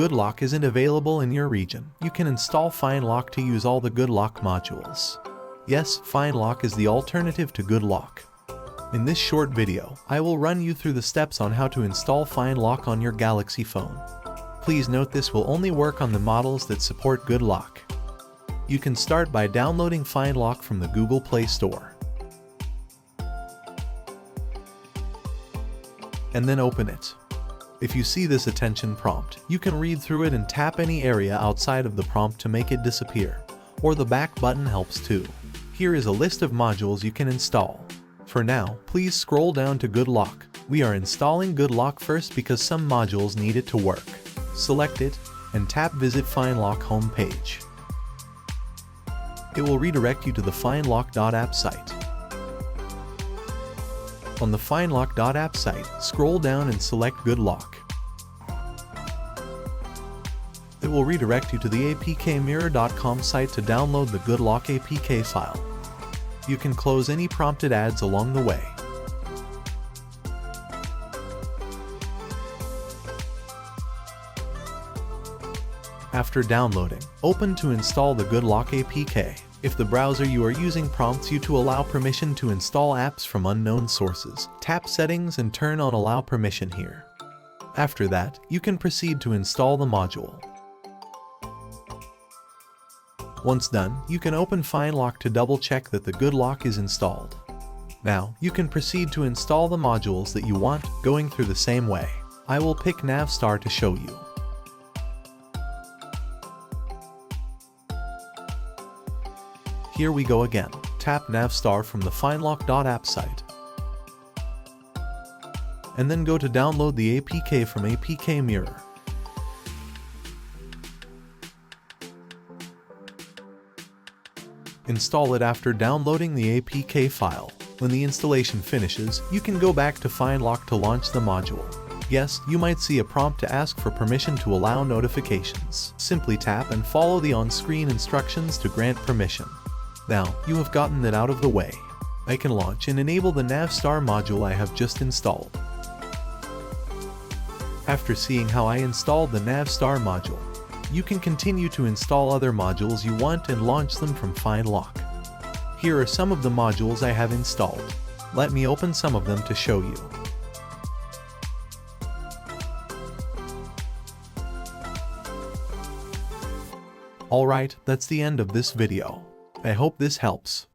GoodLock isn't available in your region, you can install FineLock to use all the GoodLock modules. Yes, FineLock is the alternative to GoodLock. In this short video, I will run you through the steps on how to install FineLock on your Galaxy phone. Please note this will only work on the models that support GoodLock. You can start by downloading FineLock from the Google Play Store. And then open it. If you see this attention prompt, you can read through it and tap any area outside of the prompt to make it disappear, or the back button helps too. Here is a list of modules you can install. For now, please scroll down to GoodLock. We are installing GoodLock first because some modules need it to work. Select it, and tap Visit FineLock homepage. It will redirect you to the FineLock.app site. On the FineLock.app site, scroll down and select GoodLock. It will redirect you to the apkmirror.com site to download the GoodLock APK file. You can close any prompted ads along the way. After downloading, open to install the GoodLock APK. If the browser you are using prompts you to allow permission to install apps from unknown sources, tap Settings and turn on Allow Permission here. After that, you can proceed to install the module. Once done, you can open FineLock to double-check that the GoodLock is installed. Now, you can proceed to install the modules that you want, going through the same way. I will pick Navstar to show you. Here we go again. Tap Navstar from the FineLock.app site. And then go to download the APK from APK Mirror. Install it after downloading the APK file. When the installation finishes, you can go back to FineLock to launch the module. Yes, you might see a prompt to ask for permission to allow notifications. Simply tap and follow the on-screen instructions to grant permission. Now, you have gotten it out of the way. I can launch and enable the Navstar module I have just installed. After seeing how I installed the Navstar module, you can continue to install other modules you want and launch them from FineLock. Here are some of the modules I have installed. Let me open some of them to show you. Alright, that's the end of this video. I hope this helps.